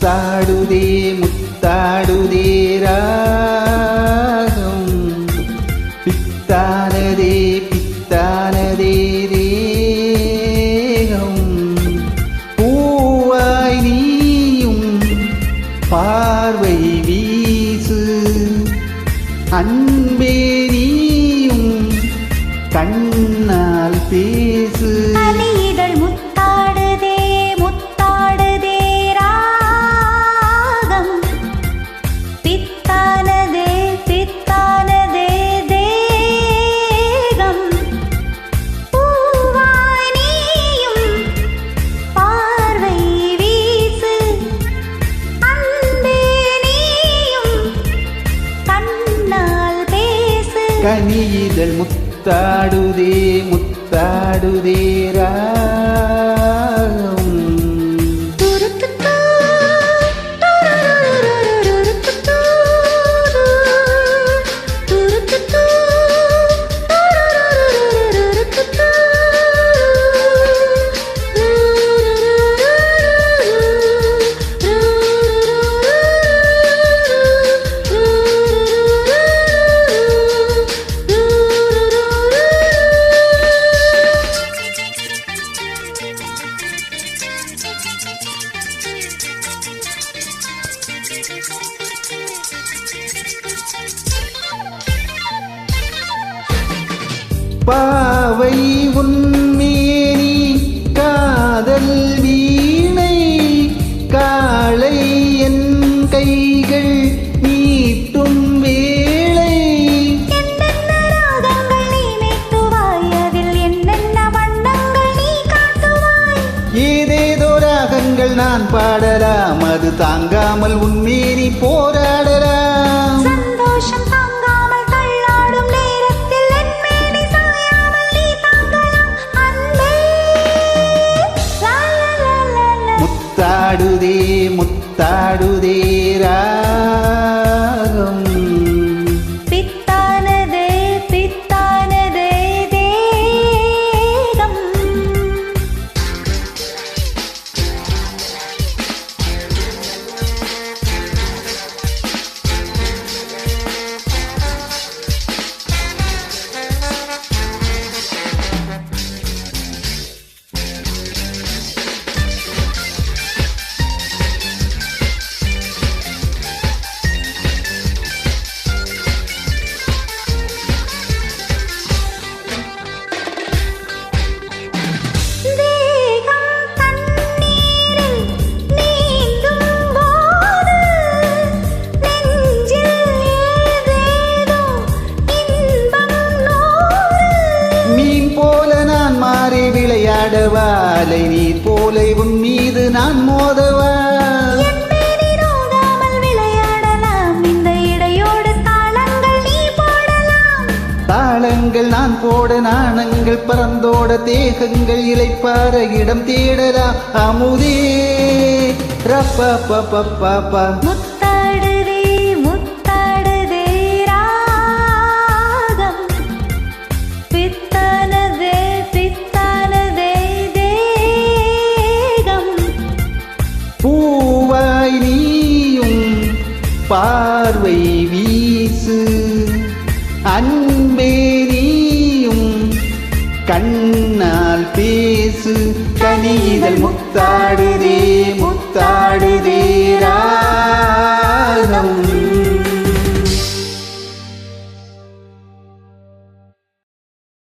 முத்தாடுதே முத்தாடுதே ராகம் பித்தானதே பித்தானதே தேகம் பூவாய் நீயும் பார்வை வீசு அன்பே நீயும் கண்ணால் பேசு இதழ் முத்தாடுதே முத்தாடுதே ராகம் பித்தானதே பித்தானதே தேகம் பூவாய் நீயும் பார்வை வீசு அன்பே நீயும் கண்ணால் பேசு கனியிதழ் முத்தாடுதே முத்தாடுதே ராகம் பாவை உன்மேனி காதல் வீணை காளை என் கைகள் நீட்டும் வேளை என்னென்ன ராகங்கள் நீ மீட்டுவாய் அதில் என்னென்ன வண்ணங்கள் நீ காட்டுவாய் ஏதேதோ ராகங்கள் நான் பாடலாம் அது தாங்காமல் உன்மேனி போராடலாம் சந்தோஷம் தாங்காமல் தள்ளாடும் நேரத்தில் என் மேனி சாயாமல் நீ தாங்கலாம் அன்பே லா லா லா லா லா. முத்தாடுதே முத்தாடுதே ராகம் பித்தானதே பித்தானதே தேகம் தேகம் தண்ணீரில் நீந்தும் போது நெஞ்சில் ஏதேதோ இன்பம் நூறு மீன் போல நான் மாறி விளையாடவா அலை நீர் போல உன் மீது நான் மோதவா என் மேனி நோகாமல் விளையாடலாம் இந்த இடையோடு தாளங்கள் நீ போடலாம் தாளங்கள் நான் போட நாணங்கள் பறந்தோட தேகங்கள் இளைப்பார இடம் தேடலாம் அமுதே ரப்பா முத்தாடுதே முத்தாடுதே ராகம் பித்தானதே பித்தானதே தேகம் பூவாய் நீயும் பார்வை வீசு அன்பே நீயும் கண்ணால் பேசு கனிதழ் முத்தாடுதே